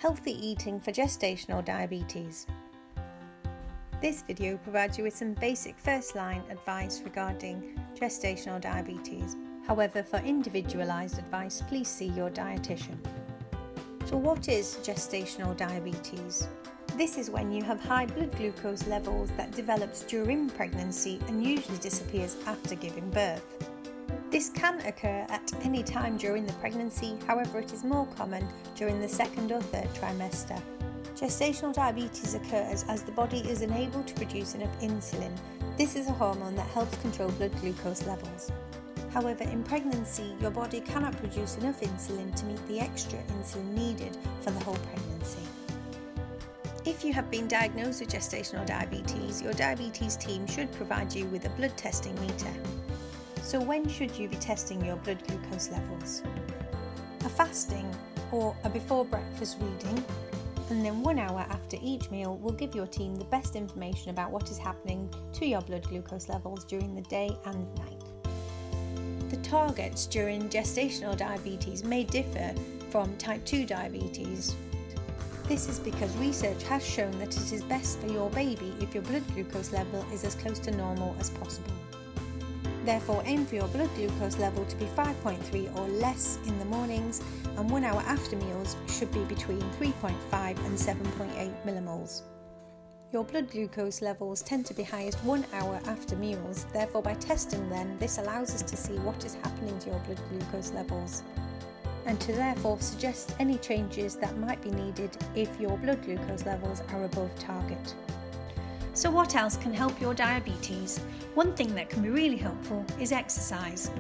Healthy Eating for Gestational Diabetes. This video provides you with some basic first-line advice regarding gestational diabetes. However, for individualised advice, please see your dietitian. So what is gestational diabetes? This is when you have high blood glucose levels that develops during pregnancy and usually disappears after giving birth. This can occur at any time during the pregnancy, however it is more common during the second or third trimester. Gestational diabetes occurs as the body is unable to produce enough insulin. This is a hormone that helps control blood glucose levels. However, in pregnancy, your body cannot produce enough insulin to meet the extra insulin needed for the whole pregnancy. If you have been diagnosed with gestational diabetes, your diabetes team should provide you with a blood testing meter. So when should you be testing your blood glucose levels? A fasting or a before breakfast reading, and then 1 hour after each meal will give your team the best information about what is happening to your blood glucose levels during the day and night. The targets during gestational diabetes may differ from type 2 diabetes. This is because research has shown that it is best for your baby if your blood glucose level is as close to normal as possible. Therefore, aim for your blood glucose level to be 5.3 or less in the mornings, and 1 hour after meals should be between 3.5 and 7.8 millimoles. Your blood glucose levels tend to be highest 1 hour after meals, therefore by testing them, this allows us to see what is happening to your blood glucose levels, and to therefore suggest any changes that might be needed if your blood glucose levels are above target. So what else can help your diabetes? One thing that can be really helpful is exercise.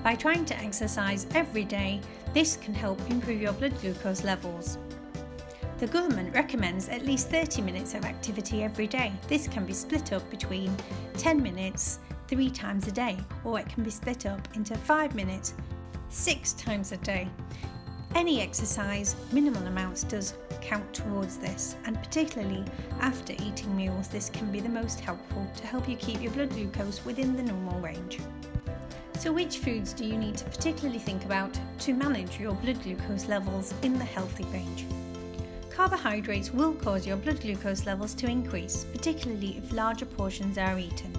By trying to exercise every day, this can help improve your blood glucose levels. The government recommends at least 30 minutes of activity every day. This can be split up between 10 minutes 3 times a day, or it can be split up into 5 minutes 6 times a day. Any exercise, minimal amounts does count towards this, and particularly after eating meals, this can be the most helpful to help you keep your blood glucose within the normal range. So which foods do you need to particularly think about to manage your blood glucose levels in the healthy range? Carbohydrates will cause your blood glucose levels to increase, particularly if larger portions are eaten.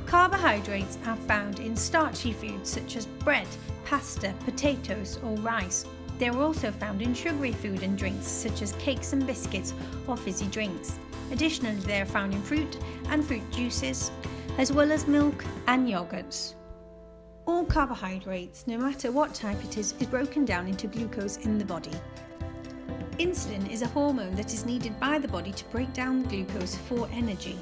Carbohydrates are found in starchy foods such as bread, pasta, potatoes or rice. They are also found in sugary food and drinks such as cakes and biscuits or fizzy drinks. Additionally, they are found in fruit and fruit juices, as well as milk and yogurts. All carbohydrates, no matter what type it is broken down into glucose in the body. Insulin is a hormone that is needed by the body to break down the glucose for energy.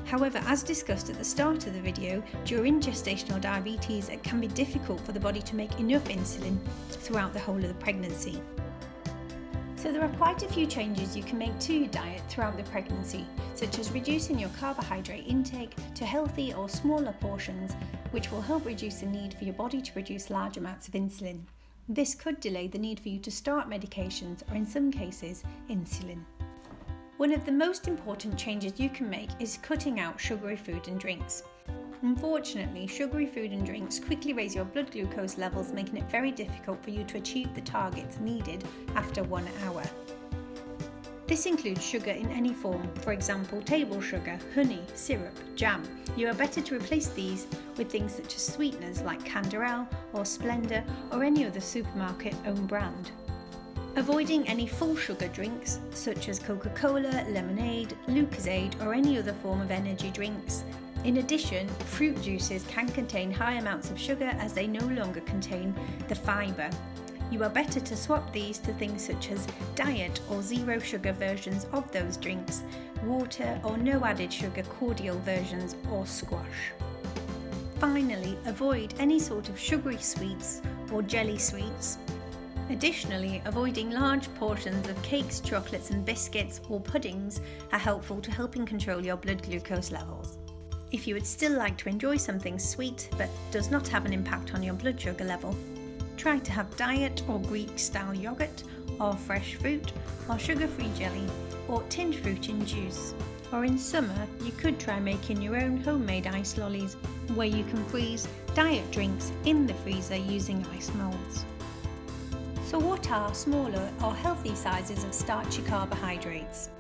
However, as discussed at the start of the video, during gestational diabetes it can be difficult for the body to make enough insulin throughout the whole of the pregnancy. So there are quite a few changes you can make to your diet throughout the pregnancy, such as reducing your carbohydrate intake to healthy or smaller portions, which will help reduce the need for your body to produce large amounts of insulin. This could delay the need for you to start medications or in some cases, insulin. One of the most important changes you can make is cutting out sugary food and drinks. Unfortunately, sugary food and drinks quickly raise your blood glucose levels, making it very difficult for you to achieve the targets needed after 1 hour. This includes sugar in any form, for example table sugar, honey, syrup, jam. You are better to replace these with things such as sweeteners like Canderel or Splenda or any other supermarket own brand. Avoiding any full sugar drinks such as Coca-Cola, lemonade, Lucozade or any other form of energy drinks. In addition, fruit juices can contain high amounts of sugar as they no longer contain the fibre. You are better to swap these to things such as diet or zero sugar versions of those drinks, water or no added sugar cordial versions or squash. Finally, avoid any sort of sugary sweets or jelly sweets. Additionally, avoiding large portions of cakes, chocolates and biscuits or puddings are helpful to helping control your blood glucose levels. If you would still like to enjoy something sweet but does not have an impact on your blood sugar level, try to have diet or Greek style yogurt or fresh fruit or sugar-free jelly or tinned fruit in juice. Or in summer, you could try making your own homemade ice lollies where you can freeze diet drinks in the freezer using ice molds. So what are smaller or healthy sizes of starchy carbohydrates?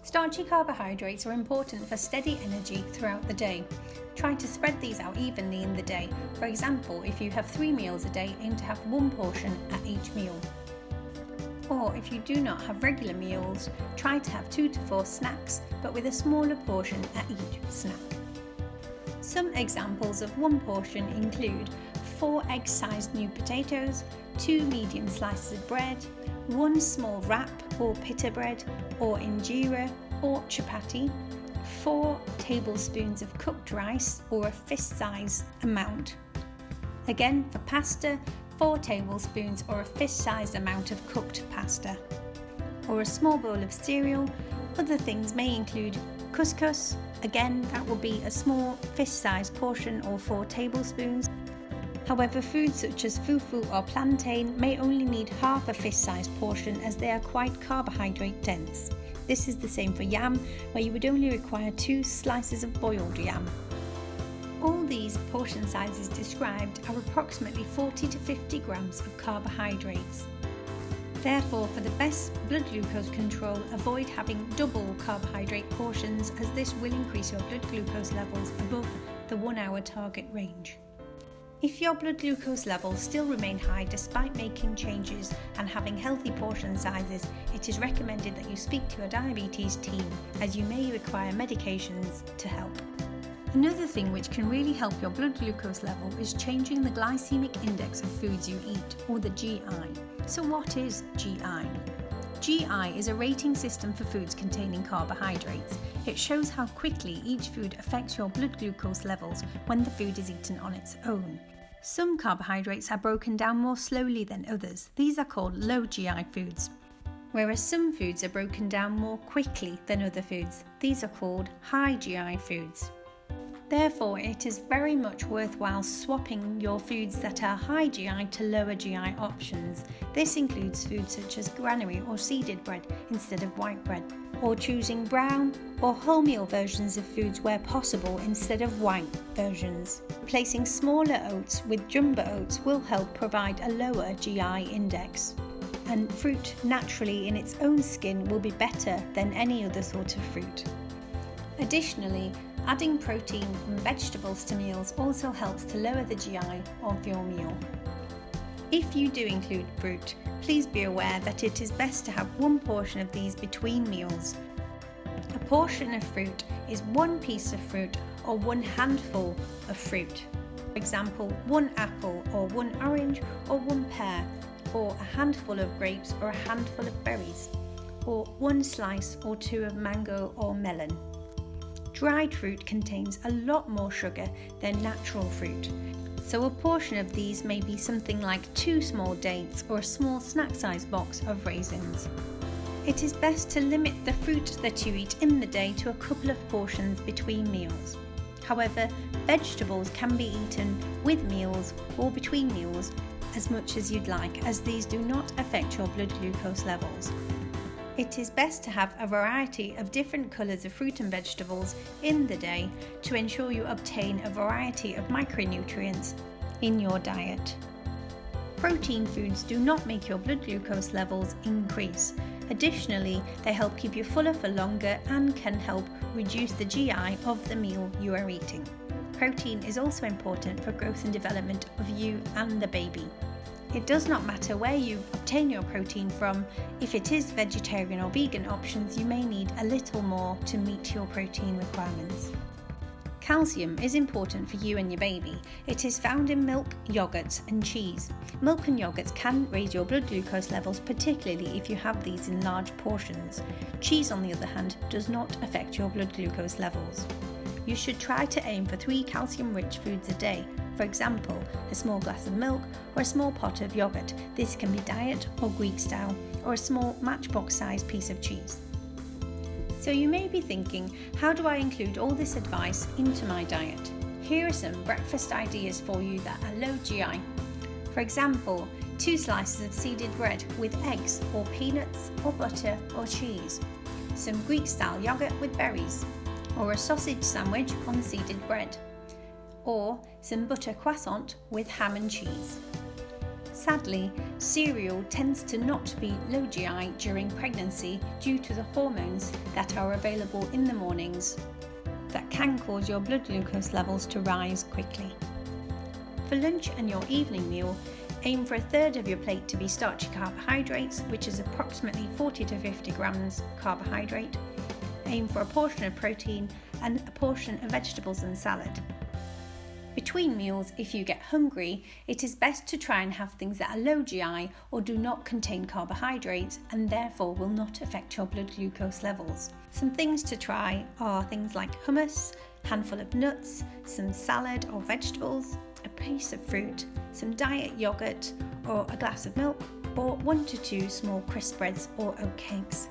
Starchy carbohydrates are important for steady energy throughout the day. Try to spread these out evenly in the day. For example, if you have 3 meals a day, aim to have 1 portion at each meal. Or if you do not have regular meals, try to have 2 to 4 snacks, but with a smaller portion at each snack. Some examples of 1 portion include 4 egg-sized new potatoes, 2 medium slices of bread, 1 small wrap or pita bread or injera or chapati, 4 tablespoons of cooked rice or a fist-size amount. Again, for pasta, 4 tablespoons or a fist-sized amount of cooked pasta. Or a small bowl of cereal. Other things may include couscous. Again, that will be a small fist-sized portion or 4 tablespoons. However, foods such as fufu or plantain may only need half a fist-sized portion as they are quite carbohydrate dense. This is the same for yam, where you would only require 2 slices of boiled yam. All these portion sizes described are approximately 40 to 50 grams of carbohydrates. Therefore, for the best blood glucose control, avoid having double carbohydrate portions, as this will increase your blood glucose levels above the 1-hour target range. If your blood glucose levels still remain high despite making changes and having healthy portion sizes, it is recommended that you speak to your diabetes team, as you may require medications to help. Another thing which can really help your blood glucose level is changing the glycemic index of foods you eat, or the GI. So what is GI? GI is a rating system for foods containing carbohydrates. It shows how quickly each food affects your blood glucose levels when the food is eaten on its own. Some carbohydrates are broken down more slowly than others. These are called low GI foods. Whereas some foods are broken down more quickly than other foods. These are called high GI foods. Therefore, it is very much worthwhile swapping your foods that are high GI to lower GI options. This includes foods such as granary or seeded bread instead of white bread, or choosing brown or wholemeal versions of foods where possible instead of white versions. Replacing smaller oats with jumbo oats will help provide a lower GI index. And fruit naturally in its own skin will be better than any other sort of fruit. Additionally, adding protein and vegetables to meals also helps to lower the GI of your meal. If you do include fruit, please be aware that it is best to have 1 portion of these between meals. A portion of fruit is 1 piece of fruit or 1 handful of fruit. For example, 1 apple or 1 orange or 1 pear, or a handful of grapes or a handful of berries, or 1 slice or 2 of mango or melon. Dried fruit contains a lot more sugar than natural fruit, so a portion of these may be something like 2 small dates or a small snack-sized box of raisins. It is best to limit the fruit that you eat in the day to a couple of portions between meals. However, vegetables can be eaten with meals or between meals as much as you'd like, as these do not affect your blood glucose levels. It is best to have a variety of different colours of fruit and vegetables in the day to ensure you obtain a variety of micronutrients in your diet. Protein foods do not make your blood glucose levels increase. Additionally, they help keep you fuller for longer and can help reduce the GI of the meal you are eating. Protein is also important for growth and development of you and the baby. It does not matter where you obtain your protein from. If it is vegetarian or vegan options, you may need a little more to meet your protein requirements. Calcium is important for you and your baby. It is found in milk, yogurts and cheese. Milk and yogurts can raise your blood glucose levels, particularly if you have these in large portions. Cheese, on the other hand, does not affect your blood glucose levels. You should try to aim for 3 calcium-rich foods a day. For example, a small glass of milk or a small pot of yogurt. This can be diet or Greek style, or a small matchbox-sized piece of cheese. So you may be thinking, how do I include all this advice into my diet? Here are some breakfast ideas for you that are low GI. For example, 2 slices of seeded bread with eggs or peanuts or butter or cheese. Some Greek style yogurt with berries, or a sausage sandwich on seeded bread, or some butter croissant with ham and cheese. Sadly, cereal tends to not be low GI during pregnancy due to the hormones that are available in the mornings that can cause your blood glucose levels to rise quickly. For lunch and your evening meal, aim for a third of your plate to be starchy carbohydrates, which is approximately 40 to 50 grams carbohydrate. Aim for a portion of protein and a portion of vegetables and salad. Between meals, if you get hungry, it is best to try and have things that are low GI or do not contain carbohydrates and therefore will not affect your blood glucose levels. Some things to try are things like hummus, a handful of nuts, some salad or vegetables, a piece of fruit, some diet yogurt or a glass of milk, or 1 to 2 small crisp breads or oat cakes.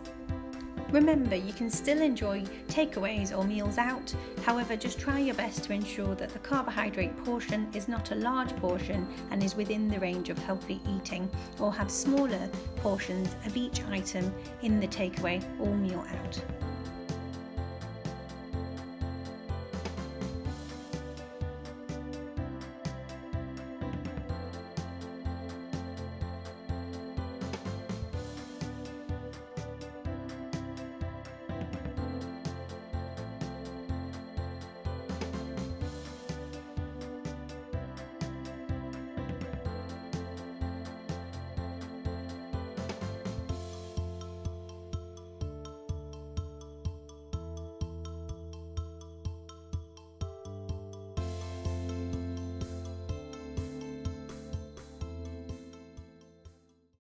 Remember, you can still enjoy takeaways or meals out, however just try your best to ensure that the carbohydrate portion is not a large portion and is within the range of healthy eating, or have smaller portions of each item in the takeaway or meal out.